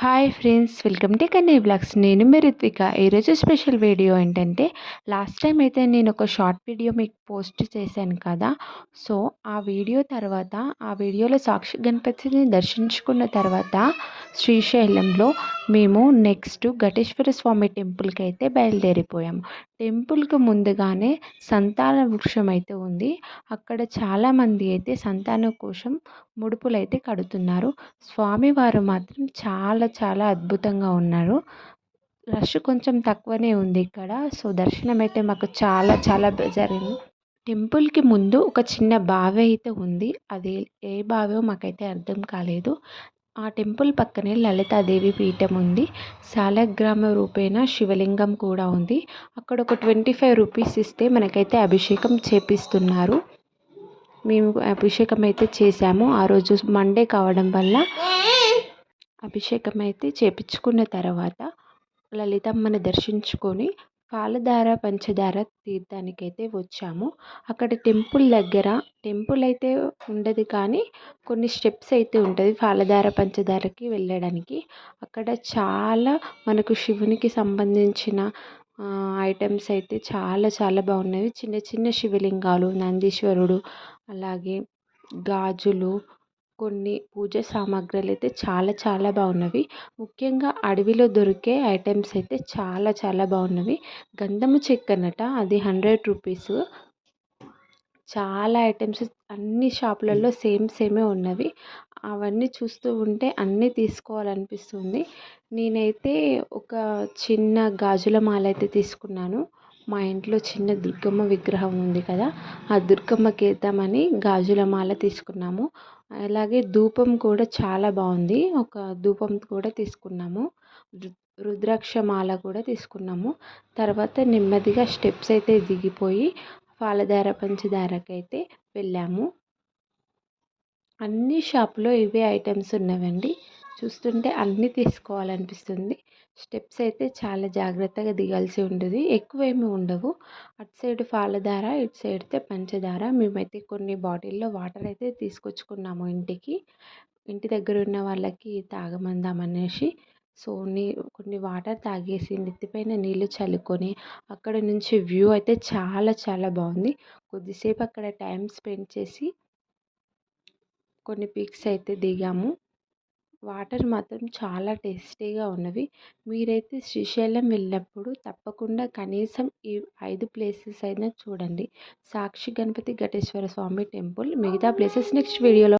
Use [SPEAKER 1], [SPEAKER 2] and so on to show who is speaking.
[SPEAKER 1] Hi friends, welcome to Kannayya blogs. నేను మీ రిత్విక. ఈరోజు స్పెషల్ వీడియో ఏంటంటే, లాస్ట్ టైం అయితే నేను ఒక షార్ట్ వీడియో మీకు పోస్ట్ చేశాను కదా. సో ఆ వీడియో తర్వాత ఆ వీడియోలో సాక్షి గణపతిని దర్శించుకున్న తర్వాత శ్రీశైలంలో మేము నెక్స్ట్ ఘటేశ్వర స్వామి టెంపుల్కి అయితే బయలుదేరిపోయాము. టెంపుల్కి ముందుగానే సంతాన వృక్షం అయితే ఉంది. అక్కడ చాలామంది అయితే సంతానం కోసం ముడుపులు అయితే కడుతున్నారు. స్వామివారు మాత్రం చాలా చాలా అద్భుతంగా ఉన్నారు. రష్ కొంచెం తక్కువనే ఉంది ఇక్కడ. సో దర్శనం అయితే మాకు చాలా చాలా జరిగింది. టెంపుల్కి ముందు ఒక చిన్న బావి అయితే ఉంది. అది ఏ బావో మాకైతే అర్థం కాలేదు. ఆ టెంపుల్ పక్కనే లలితాదేవి పీఠం ఉంది. శాలగ్రామ రూపేణ శివలింగం కూడా ఉంది. అక్కడ ఒక 25 రూపీస్ ఇస్తే మనకైతే అభిషేకం చేపిస్తున్నారు. మేము అభిషేకం అయితే చేసాము. ఆ రోజు మండే కావడం వల్ల అభిషేకం అయితే చేపించుకున్న తర్వాత లలితమ్మని దర్శించుకొని పాలధార పంచదార తీర్థానికైతే వచ్చాము. అక్కడ టెంపుల్ దగ్గర టెంపుల్ అయితే ఉండదు, కానీ కొన్ని స్టెప్స్ అయితే ఉంటుంది పాలధార పంచదారకి వెళ్ళడానికి. అక్కడ చాలా మనకు శివునికి సంబంధించిన ఐటమ్స్ అయితే చాలా చాలా బాగున్నవి. చిన్న చిన్న శివలింగాలు, నందీశ్వరుడు, అలాగే గాజులు, కొన్ని పూజ సామాగ్రిలు అయితే చాలా చాలా బాగున్నవి. ముఖ్యంగా అడవిలో దొరికే ఐటమ్స్ అయితే చాలా చాలా బాగున్నవి. గంధము చెక్కనట, అది 100 రూపీస్. చాలా ఐటమ్స్ అన్ని షాపులలో సేమే ఉన్నవి. అవన్నీ చూస్తూ ఉంటే అన్నీ తీసుకోవాలనిపిస్తుంది. నేనైతే ఒక చిన్న గాజుల మాల అయితే తీసుకున్నాను. మా ఇంట్లో చిన్న దుర్గమ్మ విగ్రహం ఉంది కదా, ఆ దుర్గమ్మకి వేద్దామని గాజుల మాల తీసుకున్నాము. అలాగే ధూపం కూడా చాలా బాగుంది. ఒక ధూపం కూడా తీసుకున్నాము. రుద్రాక్ష మాల కూడా తీసుకున్నాము. తర్వాత నెమ్మదిగా స్టెప్స్ అయితే దిగిపోయి పాలధార పంచదారకైతే వెళ్ళాము. అన్ని షాపులో ఇవే ఐటమ్స్ ఉన్నవండి. చూస్తుంటే అన్నీ తీసుకోవాలనిపిస్తుంది. స్టెప్స్ అయితే చాలా జాగ్రత్తగా దిగాల్సి ఉంటుంది, ఎక్కువేమీ ఉండవు. అటు సైడ్ పాలధార, ఇటు సైడ్ అయితే పంచదార. మేమైతే కొన్ని బాటిల్లో వాటర్ అయితే తీసుకొచ్చుకున్నాము ఇంటి దగ్గర ఉన్న వాళ్ళకి తాగమందామనేసి. సో కొన్ని వాటర్ తాగేసి నెత్తిపైన నీళ్ళు చల్లుకొని అక్కడ నుంచి వ్యూ అయితే చాలా చాలా బాగుంది. కొద్దిసేపు అక్కడ టైం స్పెండ్ చేసి కొన్ని పిక్స్ అయితే దిగాము. వాటర్ మాత్రం చాలా టేస్టీగా ఉన్నవి. మీరైతే శ్రీశైలం వెళ్ళినప్పుడు తప్పకుండా కనీసం ఈ 5 ప్లేసెస్ అయినా చూడండి. సాక్షి గణపతి, ఘటేశ్వర స్వామి టెంపుల్, మిగతా ప్లేసెస్ నెక్స్ట్ వీడియోలో